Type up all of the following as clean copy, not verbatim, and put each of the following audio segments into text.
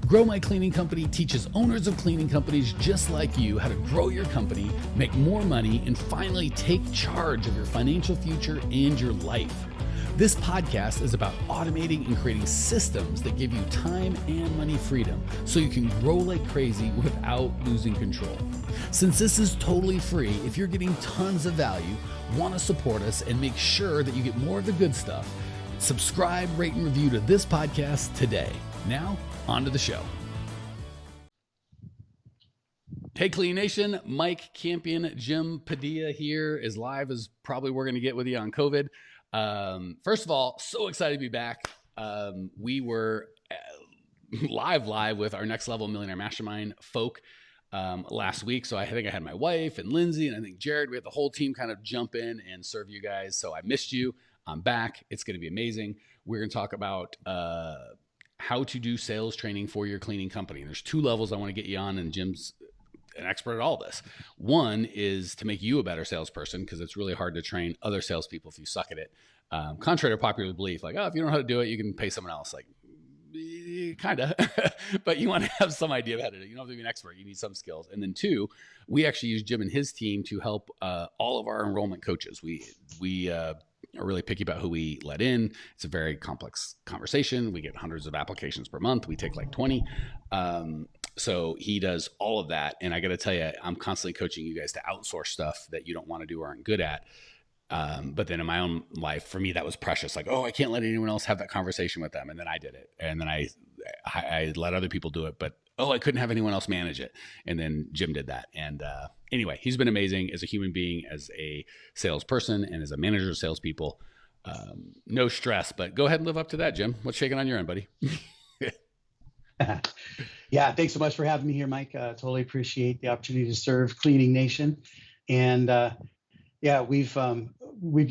Grow My Cleaning Company teaches owners of cleaning companies just like you how to grow your company, make more money, and finally take charge of your financial future and your life. This podcast is about automating and creating systems that give you time and money freedom so you can grow like crazy without losing control. Since this is totally free, if you're getting tons of value, want to support us, and make sure that you get more of the good stuff, subscribe, rate, and review to this podcast today. Now, on to the show. Hey, Clean Nation, Mike Campion, Jim Padilla here, as live as probably we're going to get with you on COVID. First of all, so excited to be back. We were live with our Next Level Millionaire Mastermind folk last week. So I think I had my wife and Lindsay and I think Jared. We had the whole team kind of jump in and serve you guys. So I missed you. I'm back. It's going to be amazing. We're going to talk about how to do sales training for your cleaning company. And there's two levels I want to get you on, and Jim's an expert at all this. One is to make you a better salesperson, because it's really hard to train other salespeople if you suck at it. Contrary to popular belief, like, oh, if you don't know how to do it, you can pay someone else. Like, kind of, but you want to have some idea of how to do it. You don't have to be an expert. You need some skills. And then two, we actually use Jim and his team to help all of our enrollment coaches. We are really picky about who we let in. It's a very complex conversation. We get hundreds of applications per month. We take like 20. So he does all of that. And I got to tell you, I'm constantly coaching you guys to outsource stuff that you don't want to do or aren't good at. But then in my own life, for me, that was precious. Like, oh, I can't let anyone else have that conversation with them. And then I did it. And then I let other people do it, but I couldn't have anyone else manage it. And then Jim did that. And anyway, he's been amazing as a human being, as a salesperson, and as a manager of salespeople. No stress, but go ahead and live up to that, Jim. What's shaking on your end, buddy? Yeah, thanks so much for having me here, Mike. Totally appreciate the opportunity to serve Cleaning Nation. And yeah, we've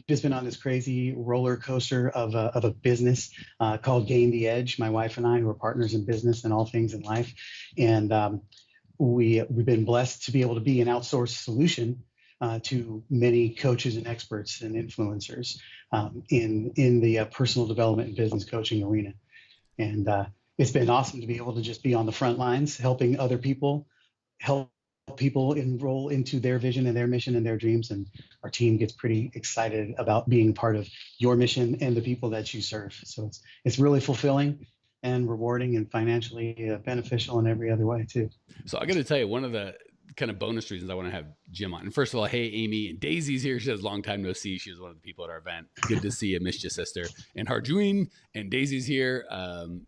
just been on this crazy roller coaster of a business called Gain the Edge. My wife and I, who are partners in business and all things in life, and we've been blessed to be able to be an outsourced solution to many coaches and experts and influencers in the personal development and business coaching arena. And it's been awesome to be able to just be on the front lines, helping other people, help people enroll into their vision and their mission and their dreams. And our team gets pretty excited about being part of your mission and the people that you serve. So it's really fulfilling and rewarding and financially beneficial in every other way too. So I got to tell you, one of the kind of bonus reasons I want to have Jim on. And first of all, hey, Amy, and Daisy's here. She has a long time no see. She was one of the people at our event. Good to see you. Missed you, sister. And Harjuin and Daisy's here.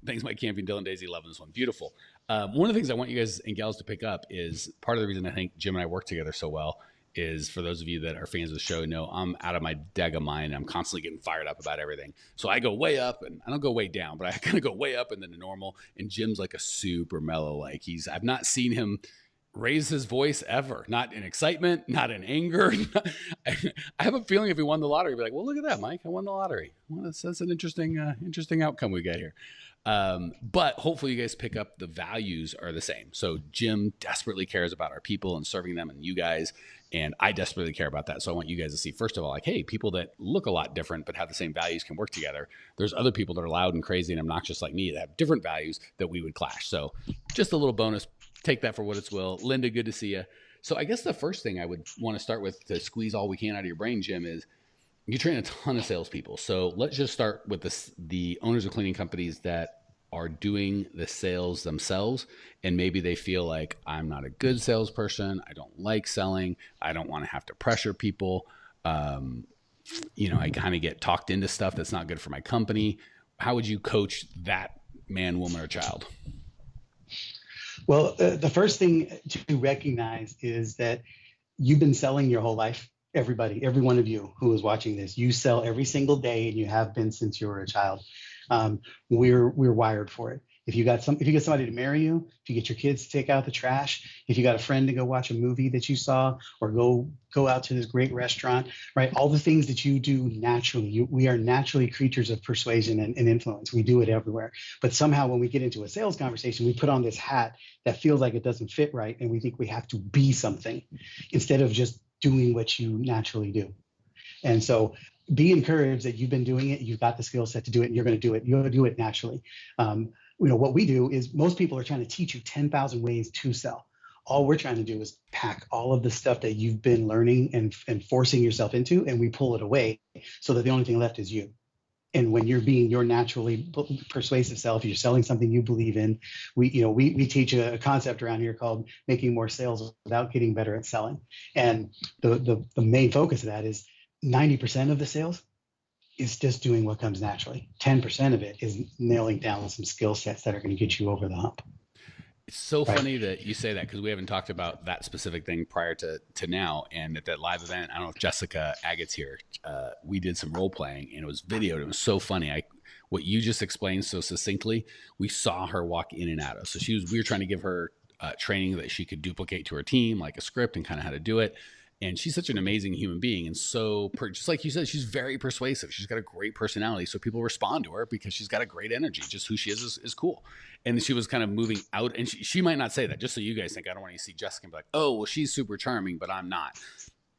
Thanks, Mike Campion, Dylan, Daisy, loving this one. Beautiful. One of the things I want you guys and gals to pick up is part of the reason I think Jim and I work together so well is, for those of you that are fans of the show, know I'm out of my daggum mind. I'm constantly getting fired up about everything. So I go way up, and I don't go way down, but I kind of go way up and then to normal. And Jim's like a super mellow. Like I've not seen him raise his voice ever, not in excitement, not in anger. I have a feeling if he won the lottery, he'd be like, well, look at that, Mike, I won the lottery. Well, that's an interesting outcome we got here. But hopefully you guys pick up the values are the same. So Jim desperately cares about our people and serving them and you guys. And I desperately care about that. So I want you guys to see, first of all, like, hey, people that look a lot different but have the same values can work together. There's other people that are loud and crazy and obnoxious like me that have different values that we would clash. So just a little bonus. Take that for what it's will. Linda, good to see you. So I guess the first thing I would want to start with to squeeze all we can out of your brain, Jim, is you train a ton of salespeople. So let's just start with the owners of cleaning companies that are doing the sales themselves. And maybe they feel like, I'm not a good salesperson. I don't like selling. I don't want to have to pressure people. I kind of get talked into stuff that's not good for my company. How would you coach that man, woman, or child? Well, the first thing to recognize is that you've been selling your whole life. Everybody, every one of you who is watching this, you sell every single day, and you have been since you were a child. We're wired for it. If you get somebody to marry you, if you get your kids to take out the trash, if you got a friend to go watch a movie that you saw, or go out to this great restaurant, right? All the things that you do naturally, we are naturally creatures of persuasion and influence. We do it everywhere. But somehow when we get into a sales conversation, we put on this hat that feels like it doesn't fit right. And we think we have to be something instead of just doing what you naturally do. And so be encouraged that you've been doing it. You've got the skill set to do it, and you're going to do it. You're going to do it naturally. what we do is most people are trying to teach you 10,000 ways to sell. All we're trying to do is pack all of the stuff that you've been learning and forcing yourself into, and we pull it away so that the only thing left is you. And when you're being your naturally persuasive self, you're selling something you believe in. We teach a concept around here called making more sales without getting better at selling. And the main focus of that is 90% of the sales is just doing what comes naturally. 10% of it is nailing down some skill sets that are going to get you over the hump. It's so funny that you say that, because we haven't talked about that specific thing prior to now. And at that live event, I don't know if Jessica Agate's here, we did some role playing and it was videoed. It was so funny. What you just explained so succinctly, we saw her walk in and out of. So we were trying to give her training that she could duplicate to her team, like a script and kind of how to do it. And she's such an amazing human being. And so just like you said, she's very persuasive. She's got a great personality. So people respond to her because she's got a great energy. Just who she is cool. And she was kind of moving out. And she might not say that, just so you guys think. I don't want you to see Jessica and be like, oh, well, she's super charming, but I'm not.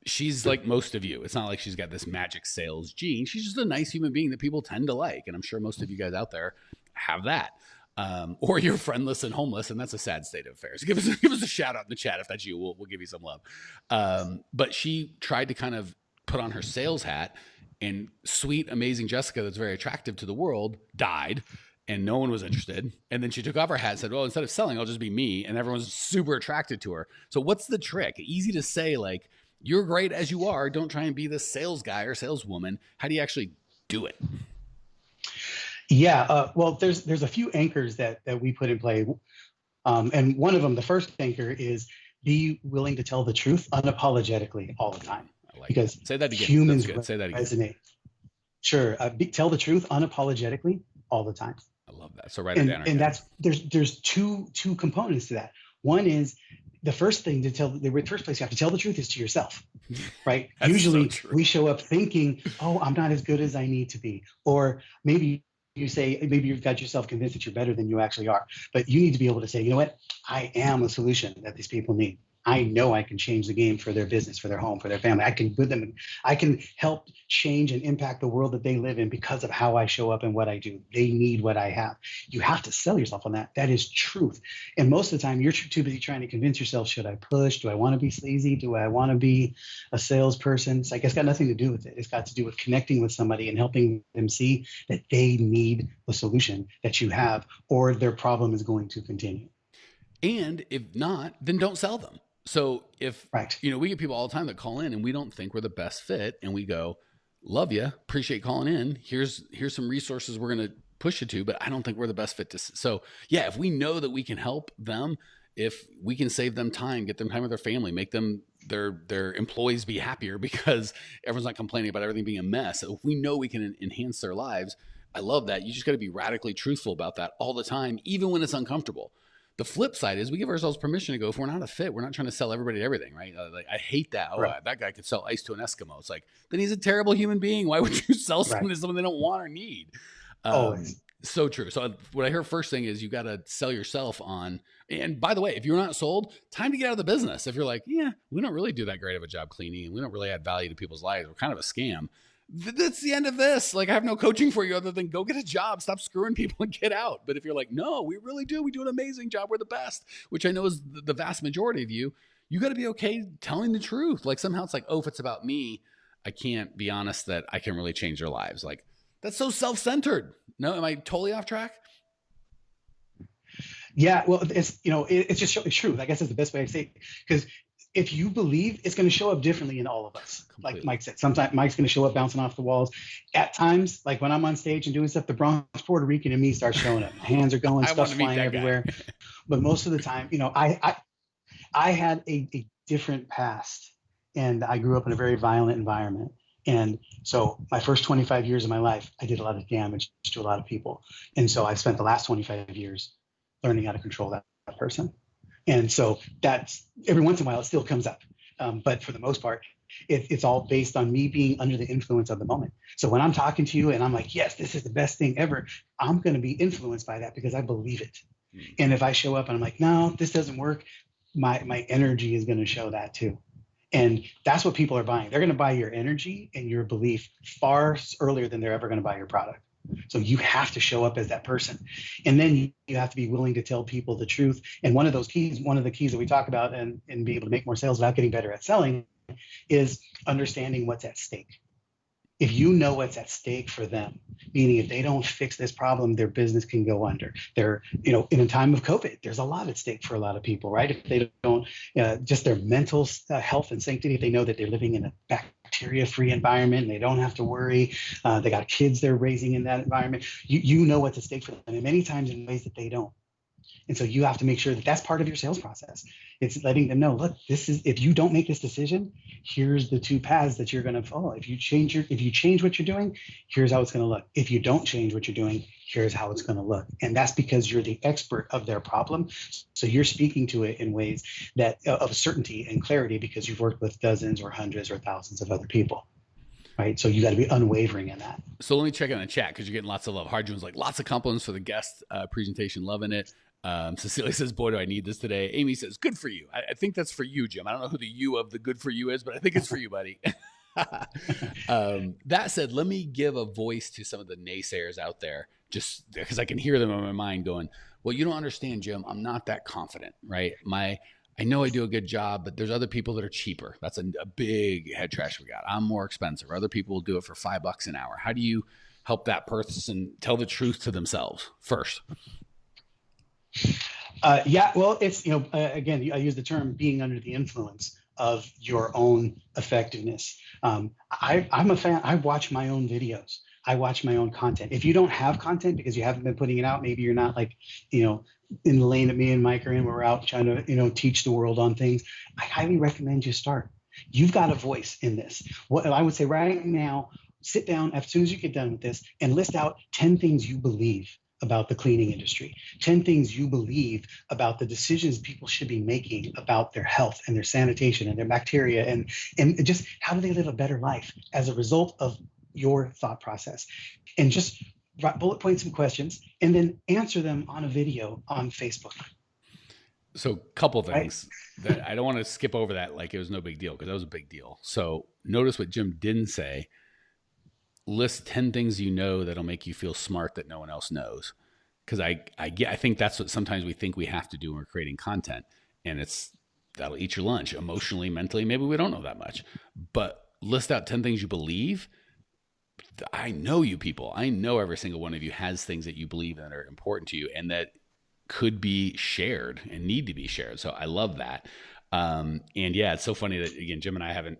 She's like most of you. It's not like she's got this magic sales gene. She's just a nice human being that people tend to like. And I'm sure most of you guys out there have that. Or you're friendless and homeless, and that's a sad state of affairs. Give us a shout out in the chat if that's you. We'll give you some love. But she tried to kind of put on her sales hat, and sweet, amazing Jessica, that's very attractive to the world, died, and no one was interested. And then she took off her hat and said, well, instead of selling, I'll just be me. And everyone's super attracted to her. So what's the trick? Easy to say, like, you're great as you are. Don't try and be the sales guy or saleswoman. How do you actually do it? Yeah, well, there's a few anchors that we put in play. And one of them, the first anchor, is be willing to tell the truth unapologetically all the time. Because say that again. Humans say that again. Resonate. Sure. Tell the truth unapologetically all the time. I love that. So write it down. And that's there's two components to that. One is the first thing the first place you have to tell the truth is to yourself, right? Usually we show up thinking, oh, I'm not as good as I need to be. Or maybe you've got yourself convinced that you're better than you actually are. But you need to be able to say, you know what? I am a solution that these people need. I know I can change the game for their business, for their home, for their family. I can help change and impact the world that they live in because of how I show up and what I do. They need what I have. You have to sell yourself on that. That is truth. And most of the time, you're too busy trying to convince yourself, should I push? Do I want to be sleazy? Do I want to be a salesperson? It's like, it's got nothing to do with it. It's got to do with connecting with somebody and helping them see that they need the solution that you have, or their problem is going to continue. And if not, then don't sell them. So if, right. We get people all the time that call in and we don't think we're the best fit, and we go, love you, appreciate calling in. Here's some resources we're going to push you to, but I don't think we're the best fit to. So yeah, if we know that we can help them, if we can save them time, get them time with their family, make them their employees be happier because everyone's not complaining about everything being a mess. So if we know we can enhance their lives, I love that. You just got to be radically truthful about that all the time, even when it's uncomfortable. The flip side is we give ourselves permission to go, if we're not a fit, we're not trying to sell everybody everything, right? Like, I hate that. Oh, right. That guy could sell ice to an Eskimo. It's like, then he's a terrible human being. Why would you sell something to someone they don't want or need? So true. So what I heard first thing is you got to sell yourself on. And by the way, if you're not sold, time to get out of the business. If you're like, yeah, we don't really do that great of a job cleaning, and we don't really add value to people's lives, we're kind of a scam. That's the end of this. Like, I have no coaching for you other than go get a job, stop screwing people and get out. But if you're like, no, we really do. We do an amazing job. We're the best, which I know is the vast majority of you. You got to be okay telling the truth. Like, somehow it's like, oh, if it's about me, I can't be honest that I can really change their lives. Like, that's so self-centered. No, am I totally off track? Yeah, well, it's just truth. I guess is the best way to say it. Because if you believe, it's going to show up differently in all of us. Completely. Like Mike said, sometimes Mike's going to show up bouncing off the walls. At times, like when I'm on stage and doing stuff, the Bronx Puerto Rican in me starts showing up. My hands are going, stuff's flying everywhere. But most of the time, I had a different past, and I grew up in a very violent environment. And so my first 25 years of my life, I did a lot of damage to a lot of people. And so I spent the last 25 years learning how to control that person. And so that's, every once in a while, it still comes up. But for the most part, it's all based on me being under the influence of the moment. So when I'm talking to you and I'm like, yes, this is the best thing ever, I'm going to be influenced by that because I believe it. And if I show up and I'm like, no, this doesn't work, my energy is going to show that too. And that's what people are buying. They're going to buy your energy and your belief far earlier than they're ever going to buy your product. So you have to show up as that person. And then you have to be willing to tell people the truth. And one of the keys that we talk about and be able to make more sales without getting better at selling is understanding what's at stake. If you know what's at stake for them, meaning if they don't fix this problem, their business can go under. They're, in a time of COVID, there's a lot at stake for a lot of people, right? If they don't, just their mental health and sanctity, if they know that they're living in a bacteria-free environment and they don't have to worry, they got kids they're raising in that environment, you know what's at stake for them, and many times in ways that they don't. And so you have to make sure that that's part of your sales process. It's letting them know, look, if you don't make this decision, here's the two paths that you're going to follow. If you change what you're doing, here's how it's going to look. If you don't change what you're doing, here's how it's going to look. And that's because you're the expert of their problem. So you're speaking to it in ways that of certainty and clarity because you've worked with dozens or hundreds or thousands of other people. Right. So you got to be unwavering in that. So let me check in the chat because you're getting lots of love. Harjune's like, lots of compliments for the guest presentation. Loving it. Cecilia says, boy, do I need this today. Amy says, good for you. I think that's for you, Jim. I don't know who the you of the good for you is, but I think it's for you, buddy. That said, let me give a voice to some of the naysayers out there, just because I can hear them in my mind going, well, you don't understand, Jim. I'm not that confident, right? I know I do a good job, but there's other people that are cheaper. That's a big head trash we got. I'm more expensive. Other people will do it for $5 an hour. How do you help that person tell the truth to themselves first? Well, it's, again, I use the term being under the influence of your own effectiveness. I'm a fan. I watch my own videos. I watch my own content. If you don't have content because you haven't been putting it out, maybe you're not in the lane that me and Mike are in, where we're out trying to, teach the world on things. I highly recommend you start. You've got a voice in this. What I would say right now, sit down as soon as you get done with this and list out 10 things you believe about the cleaning industry, 10 things you believe about the decisions people should be making about their health and their sanitation and their bacteria and just how do they live a better life as a result of your thought process. And just bullet point some questions and then answer them on a video on Facebook. So couple things that I don't want to skip over that like it was no big deal, because that was a big deal. So notice what Jim didn't say. List 10 things that'll make you feel smart that no one else knows. Because I think that's what sometimes we think we have to do when we're creating content, and that'll eat your lunch emotionally, mentally. Maybe we don't know that much, but list out 10 things you believe. I know you people. I know every single one of you has things that you believe in that are important to you and that could be shared and need to be shared. So I love that. And yeah, it's so funny that, again, Jim and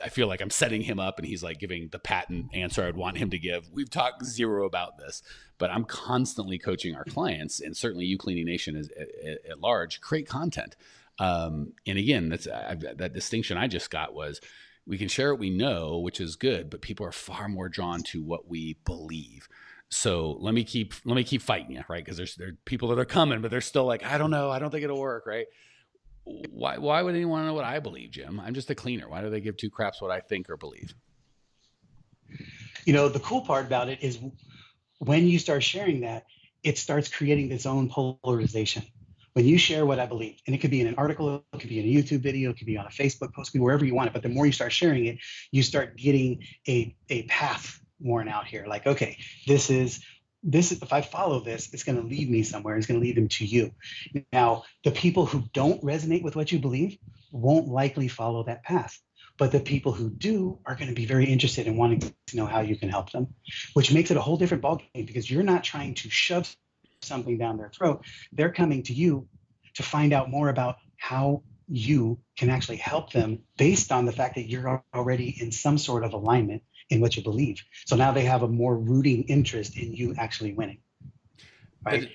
I feel like I'm setting him up and he's like giving the patent answer I'd want him to give. We've talked zero about this, but I'm constantly coaching our clients, and certainly you Cleaning Nation is at large, create content. And again, that distinction I just got was we can share what we know, which is good, but people are far more drawn to what we believe. So let me keep fighting you, right? Because there are people that are coming, but they're still like, I don't know. I don't think it'll work, right? Why would anyone want to know what I believe, Jim? I'm just a cleaner. Why do they give two craps what I think or believe? The cool part about it is when you start sharing that, it starts creating its own polarization. When you share what I believe, and it could be in an article, it could be in a YouTube video, it could be on a Facebook post, wherever you want it. But the more you start sharing it, you start getting a path worn out here. Like, okay, this is if I follow this, it's going to lead me somewhere. It's going to lead them to you. Now, the people who don't resonate with what you believe won't likely follow that path. But the people who do are going to be very interested in wanting to know how you can help them, which makes it a whole different ballgame, because you're not trying to shove something down their throat. They're coming to you to find out more about how you can actually help them based on the fact that you're already in some sort of alignment in what you believe. So now they have a more rooting interest in you actually winning. Right?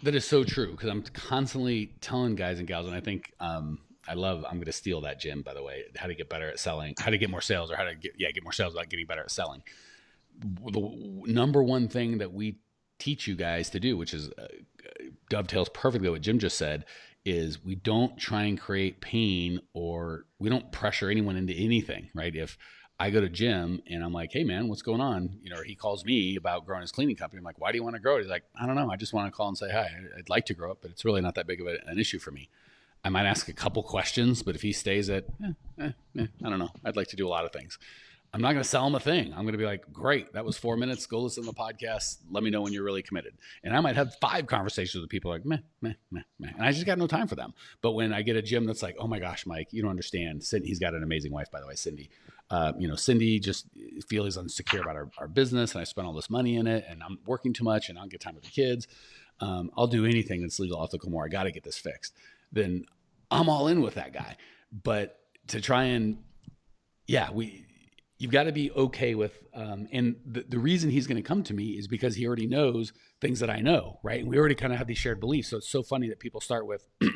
That is so true, because I'm constantly telling guys and gals, and I think I'm going to steal that, Jim, by the way, how to get better at selling, how to get more sales, or how to get more sales without getting better at selling. The number one thing that we teach you guys to do, which is dovetails perfectly what Jim just said, is we don't try and create pain, or we don't pressure anyone into anything, right? If I go to Jim and I'm like, hey man, what's going on? Or he calls me about growing his cleaning company. I'm like, why do you want to grow it? He's like, I don't know. I just want to call and say, hi, I'd like to grow it, but it's really not that big of an issue for me. I might ask a couple questions, but if he stays at, I don't know, I'd like to do a lot of things. I'm not going to sell them a thing. I'm going to be like, great, that was 4 minutes. Go listen to the podcast. Let me know when you're really committed. And I might have 5 conversations with people like, meh, meh, meh, meh. And I just got no time for them. But when I get a Jim that's like, oh my gosh, Mike, you don't understand. He's got an amazing wife, by the way, Cindy. Cindy just feels insecure about our business, and I spent all this money in it, and I'm working too much, and I don't get time with the kids. I'll do anything that's legal, ethical, more. I got to get this fixed. Then I'm all in with that guy. But to try and, you've got to be okay with, and the reason he's going to come to me is because he already knows things that I know, right? And we already kind of have these shared beliefs. So it's so funny that people start with, I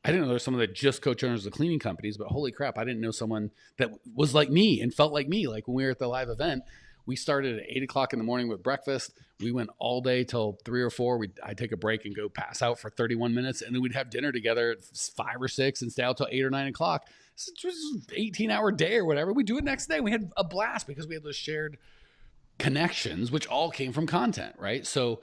didn't know there's someone that just co-owners of cleaning companies, but holy crap, I didn't know someone that was like me and felt like me. Like when we were at the live event, we started at 8:00 in the morning with breakfast. We went all day till 3 or 4. I'd take a break and go pass out for 31 minutes. And then we'd have dinner together at 5 or 6 and stay out till 8 or 9 o'clock. So it was an 18-hour day or whatever. We do it next day. We had a blast because we had those shared connections, which all came from content, right? So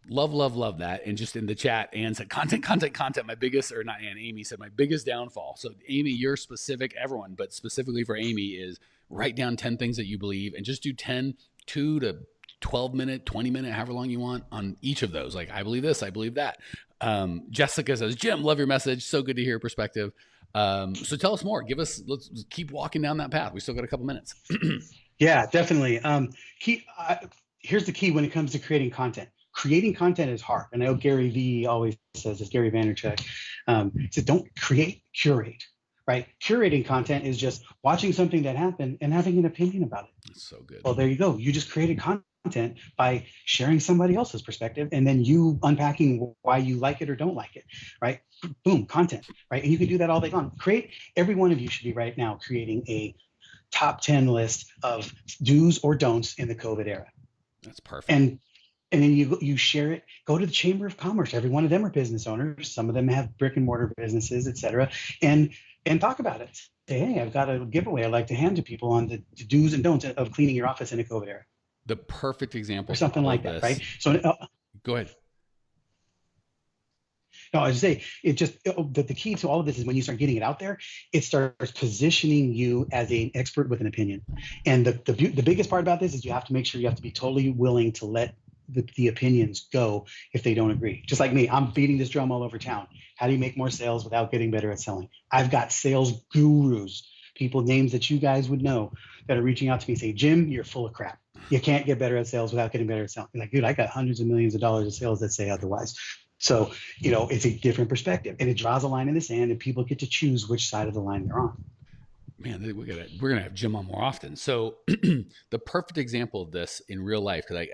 love that. And just in the chat, Ann said, content. My biggest, or not Ann, Amy said, my biggest downfall. So Amy, you're specific, everyone, but specifically for Amy is write down 10 things that you believe and just do 10, 2 to 12 minute, 20 minute, however long you want on each of those. Like, I believe this, I believe that. Jessica says, Jim, love your message. So good to hear your perspective. So tell us more. Let's keep walking down that path. We still got a couple minutes. Yeah, definitely. Here's the key when it comes to creating content. Creating content is hard. And I know Gary Vee always says this, Gary Vaynerchuk, says don't create, curate, right? Curating content is just watching something that happened and having an opinion about it. That's so good. Well, there you go. You just created content by sharing somebody else's perspective and then you unpacking why you like it or don't like it, right? Boom, content, right? And you can do that all day long. Every one of you should be right now creating a top 10 list of do's or don'ts in the COVID era. That's perfect. And then you share it, go to the Chamber of Commerce. Every one of them are business owners. Some of them have brick and mortar businesses, et cetera, and talk about it. Say, hey, I've got a giveaway I'd like to hand to people on the do's and don'ts of cleaning your office in a COVID era. The perfect example. Or something like that, right? So go ahead. No, I was say the key to all of this is when you start getting it out there, it starts positioning you as an expert with an opinion. And the biggest part about this is you have to make sure you have to be totally willing to let the opinions go if they don't agree. Just like me, I'm beating this drum all over town. How do you make more sales without getting better at selling? I've got sales gurus, people, names that you guys would know, that are reaching out to me and say, Jim, you're full of crap. You can't get better at sales without getting better at selling. Like, dude, I got hundreds of millions of dollars of sales that say otherwise. So, it's a different perspective and it draws a line in the sand and people get to choose which side of the line they're on. Man, we're going to have Jim on more often. So the perfect example of this in real life, because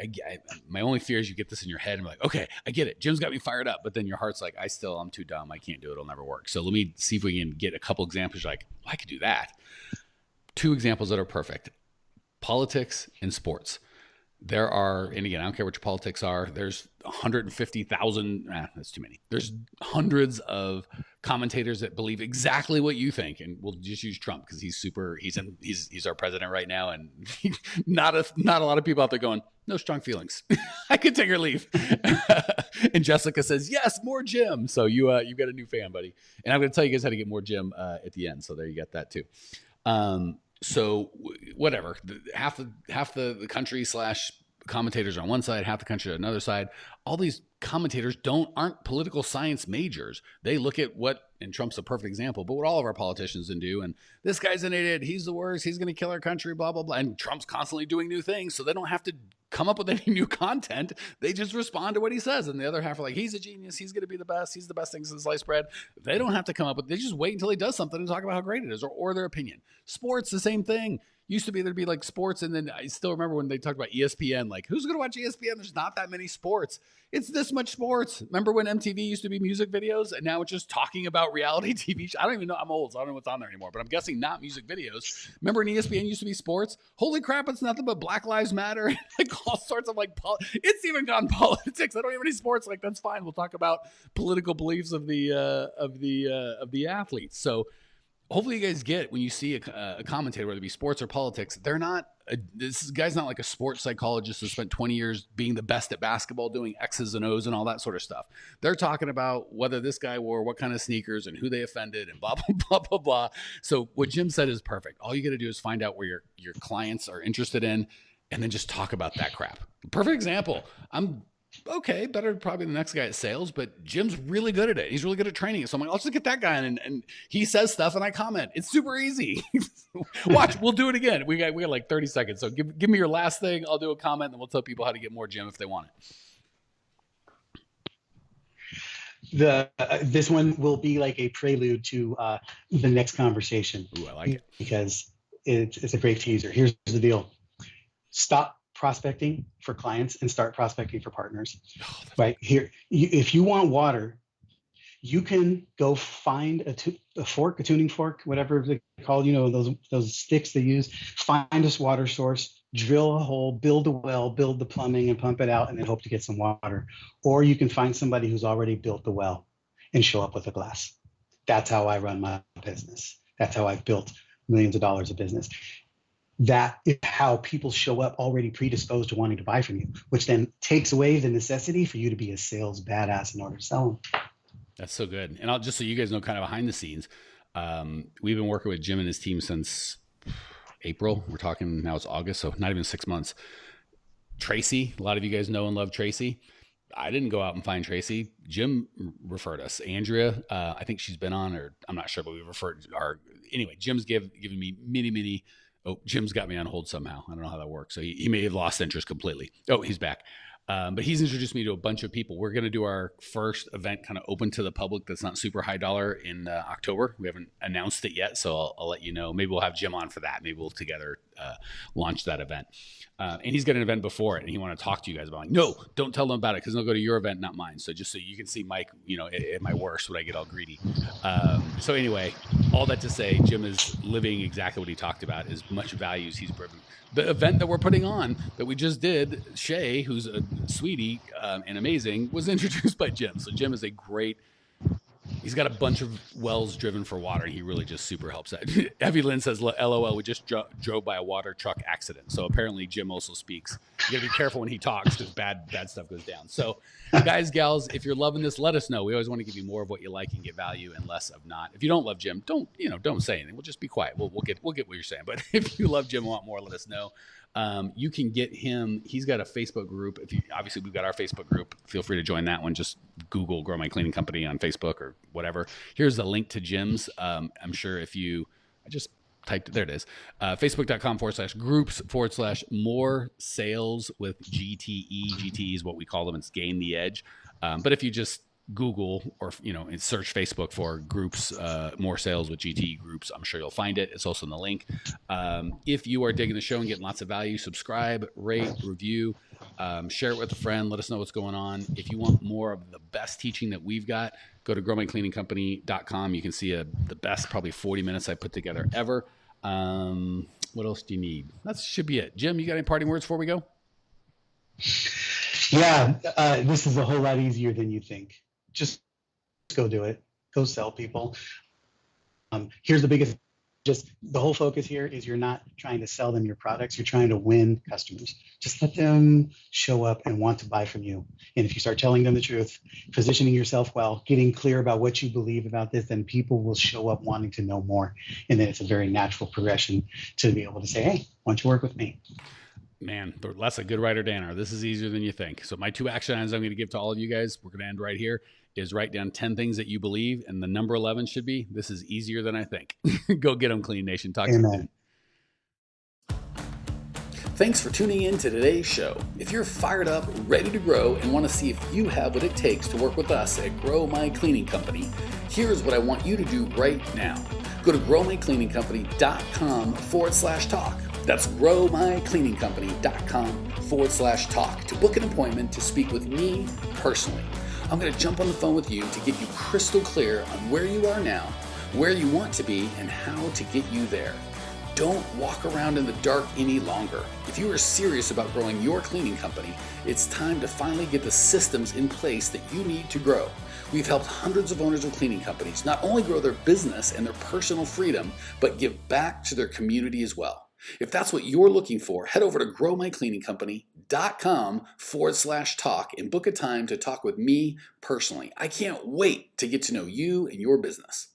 my only fear is you get this in your head and be like, okay, I get it. Jim's got me fired up. But then your heart's like, I'm too dumb. I can't do it. It'll never work. So let me see if we can get a couple examples. You're like, well, I could do that. 2 examples that are perfect: politics and sports. There are, and again, I don't care what your politics are, there's 150,000, that's too many. There's hundreds of commentators that believe exactly what you think. And we'll just use Trump because he's our president right now. And not a lot of people out there going, no strong feelings. I could take or leave. And Jessica says, yes, more Jim. So you've got a new fan, buddy. And I'm going to tell you guys how to get more Jim at the end. So there you got that too. So whatever, half the country / commentators on one side, half the country on another side. All these commentators aren't political science majors. They look at and Trump's a perfect example, but what all of our politicians do, and this guy's an idiot, he's the worst, he's going to kill our country, blah, blah, blah. And Trump's constantly doing new things, so they don't have to come up with any new content. They just respond to what he says. And the other half are like, he's a genius, he's going to be the best, he's the best thing since sliced bread. They don't have to come up with, they just wait until he does something and talk about how great it is, or their opinion. Sports, the same thing. Used to be there'd be like sports, and then I still remember when they talked about ESPN, like, who's going to watch ESPN? There's not that many sports. It's this much sports. Remember when MTV used to be music videos, and now it's just talking about reality TV? I don't even know. I'm old, so I don't know what's on there anymore, but I'm guessing not music videos. Remember when ESPN used to be sports? Holy crap, it's nothing but Black Lives Matter, like all sorts of like, it's even gone politics. I don't even need sports. Like, that's fine. We'll talk about political beliefs of the athletes. So hopefully you guys get when you see a commentator, whether it be sports or politics, this guy's not like a sports psychologist who spent 20 years being the best at basketball, doing X's and O's and all that sort of stuff. They're talking about whether this guy wore what kind of sneakers and who they offended and blah, blah, blah, blah, blah. So what Jim said is perfect. All you got to do is find out where your clients are interested in and then just talk about that crap. Perfect example. I'm okay, better probably the next guy at sales, but Jim's really good at it. He's really good at training it. So I'm like, let's just get that guy in, and he says stuff and I comment. It's super easy. Watch, we'll do it again. We got like 30 seconds. So give me your last thing. I'll do a comment and then we'll tell people how to get more Jim if they want it. This one will be like a prelude to the next conversation. Ooh, I like it. Because it's a great teaser. Here's the deal. Stop prospecting for clients and start prospecting for partners. Right here, if you want water, you can go find a tuning fork, whatever they call, those sticks they use. Find this water source, drill a hole, build a well, build the plumbing and pump it out, and then hope to get some water. Or you can find somebody who's already built the well and show up with a glass. That's how I run my business. That's how I've built millions of dollars of business. That is how people show up already predisposed to wanting to buy from you, which then takes away the necessity for you to be a sales badass in order to sell them. That's so good. And just so you guys know, kind of behind the scenes, we've been working with Jim and his team since April. We're talking now it's August, so not even 6 months. Tracy, a lot of you guys know and love Tracy. I didn't go out and find Tracy. Jim referred us. Andrea, I think she's been on, or I'm not sure, but we referred anyway, Jim's given me many. Oh, Jim's got me on hold somehow. I don't know how that works. So he may have lost interest completely. Oh, he's back. But he's introduced me to a bunch of people. We're going to do our first event kind of open to the public that's not super high dollar in October. We haven't announced it yet, so I'll let you know. Maybe we'll have Jim on for that. Maybe we'll together launch that event. And he's got an event before it, and he want to talk to you guys about like, no, don't tell them about it because they'll go to your event, not mine. So just so you can see Mike, at my worst when I get all greedy. So anyway, all that to say, Jim is living exactly what he talked about, as much value as he's bringing. The event that we're putting on that we just did, Shay, who's a sweetie and amazing, was introduced by Jim. So Jim is he's got a bunch of wells driven for water. And he really just super helps out. Heavy Lynn says, LOL, we just drove by a water truck accident. So apparently Jim also speaks. You gotta be careful when he talks because bad stuff goes down. So guys, gals, if you're loving this, let us know. We always want to give you more of what you like and get value and less of not. If you don't love Jim, don't say anything. We'll just be quiet. We'll get what you're saying. But if you love Jim and want more, let us know. You can get him. He's got a Facebook group. Obviously we've got our Facebook group. Feel free to join that one. Just Google Grow My Cleaning Company on Facebook or whatever. Here's the link to Jim's. I'm sure I just typed it. There it is. Facebook.com/groups/more sales with GTE. GTE is what we call them. It's gain the edge. But if you just Google or and search Facebook for groups, more sales with GTE groups, I'm sure you'll find it. It's also in the link. If you are digging the show and getting lots of value, subscribe, rate, review, share it with a friend. Let us know what's going on. If you want more of the best teaching that we've got, go to growmycleaningcompany.com. You can see the best probably 40 minutes I put together ever. What else do you need? That should be it. Jim, you got any parting words before we go? Yeah, this is a whole lot easier than you think. Just go do it. Go sell people. Here's the biggest, just the whole focus here is you're not trying to sell them your products. You're trying to win customers. Just let them show up and want to buy from you. And if you start telling them the truth, positioning yourself well, getting clear about what you believe about this, then people will show up wanting to know more. And then it's a very natural progression to be able to say, hey, why don't you work with me? Man, that's a good writer, Danner. This is easier than you think. So my 2 action items I'm going to give to all of you guys, we're going to end right here, is write down 10 things that you believe. And the number 11 should be, this is easier than I think. Go get them, Clean Nation. Talk to you soon. Thanks for tuning in to today's show. If you're fired up, ready to grow, and want to see if you have what it takes to work with us at Grow My Cleaning Company, here's what I want you to do right now. Go to growmycleaningcompany.com/talk. That's growmycleaningcompany.com/talk to book an appointment to speak with me personally. I'm going to jump on the phone with you to get you crystal clear on where you are now, where you want to be, and how to get you there. Don't walk around in the dark any longer. If you are serious about growing your cleaning company, it's time to finally get the systems in place that you need to grow. We've helped hundreds of owners of cleaning companies not only grow their business and their personal freedom, but give back to their community as well. If that's what you're looking for, head over to growmycleaningcompany.com/talk and book a time to talk with me personally. I can't wait to get to know you and your business.